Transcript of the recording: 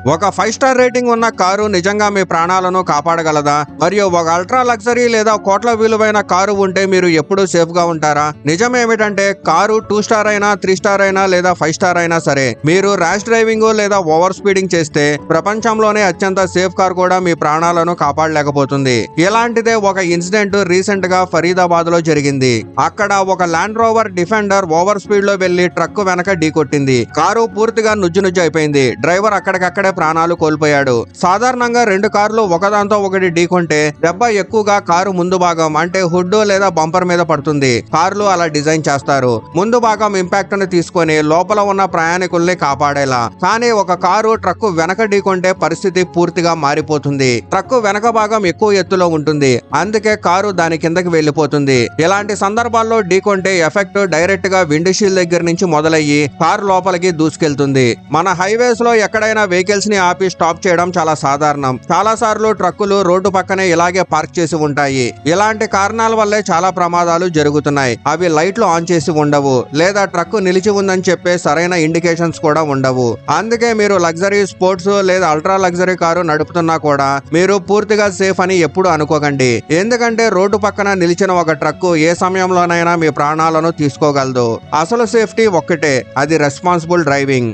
ఒక 5 star rating ఉన్న car నిజంగా మీ ప్రాణాలను కాపాడగలదా? మరియు ఒక అల్ట్రా లగ్జరీ లేదా కోట్ల విలువైన కారు ఉంటే మీరు ఎప్పుడూ సేఫ్ గా ఉంటారా? నిజమేమిటంటే కారు 2 స్టార్ అయినా 3 స్టార్ అయినా లేదా 5 స్టార్ అయినా సరే మీరు ర్యాష్ డ్రైవింగ్ లేదా ఓవర్ స్పీడింగ్ చేస్తే ప్రపంచంలోనే అత్యంత సేఫ్ కార్ కూడా మీ ప్రాణాలను కాపాడలేకపోతుంది. ఇలాంటిదే ఒక ఇన్సిడెంట్ రీసెంట్ గా ఫరీదాబాద్ లో జరిగింది. అక్కడ ఒక land rover defender over speed లో వెళ్లి ట్రక్ వెనక ఢీకొట్టింది. కారు పూర్తిగా నుజ్జు అయిపోయింది. డ్రైవర్ అక్కడికక్కడే ప్రాణాలు కోల్పోయాడు. సాధారణంగా 2 కార్లు ఒకదాంతో ఒకటి ఢీకొంటే దెబ్బ ఎక్కువగా కారు ముందు భాగం అంటే హుడ్ లేదా బంపర్ మీద పడుతుంది. కార్లు అలా డిజైన్ చేస్తారు. ముందు భాగం ఇంపాక్ట్ ని తీసుకొని లోపల ఉన్న ప్రయాణికుల్ని కాపాడేలా. కానీ ఒక కారు ట్రక్ వెనక ఢీకొంటే పరిస్థితి పూర్తిగా మారిపోతుంది. ట్రక్ వెనక భాగం ఎక్కువ ఎత్తులో ఉంటుంది. అందుకే కారు దాని కిందకి వెళ్లిపోతుంది. ఇలాంటి సందర్భాల్లో ఢీకొంటే ఎఫెక్ట్ డైరెక్ట్ గా విండ్ షీల్డ్ దగ్గర నుంచి మొదలయ్యి కారు లోపలికి దూసుకెళ్తుంది. మన హైవేస్ లో ఎక్కడైనా వెహికల్స్ ని ఆపి స్టాప్ చేయడం చాలా సాధారణం. చాలా సార్లు ట్రక్కులు రోడ్డు పక్కనే ఇలాగే పార్క్ చేసి ఉంటాయి. ఇలాంటి కారణాల వల్లే చాలా ప్రమాదాలు జరుగుతున్నాయి. అవి లైట్లు ఆన్ చేసి ఉండవు లేదా ట్రక్ నిలిచి ఉందని చెప్పే సరైన ఇండికేషన్స్ కూడా ఉండవు. అందుకే మీరు లగ్జరీ స్పోర్ట్స్ లేదా అల్ట్రా లగ్జరీ కారు నడుపుతున్నా కూడా మీరు పూర్తిగా సేఫ్ అని ఎప్పుడు అనుకోకండి. ఎందుకంటే రోడ్డు పక్కన నిలిచిన ఒక ట్రక్ ఏ సమయంలోనైనా మీ ప్రాణాలను తీసుకోగలదు. అసలు సేఫ్టీ ఒక్కటే, అది రెస్పాన్సిబుల్ డ్రైవింగ్.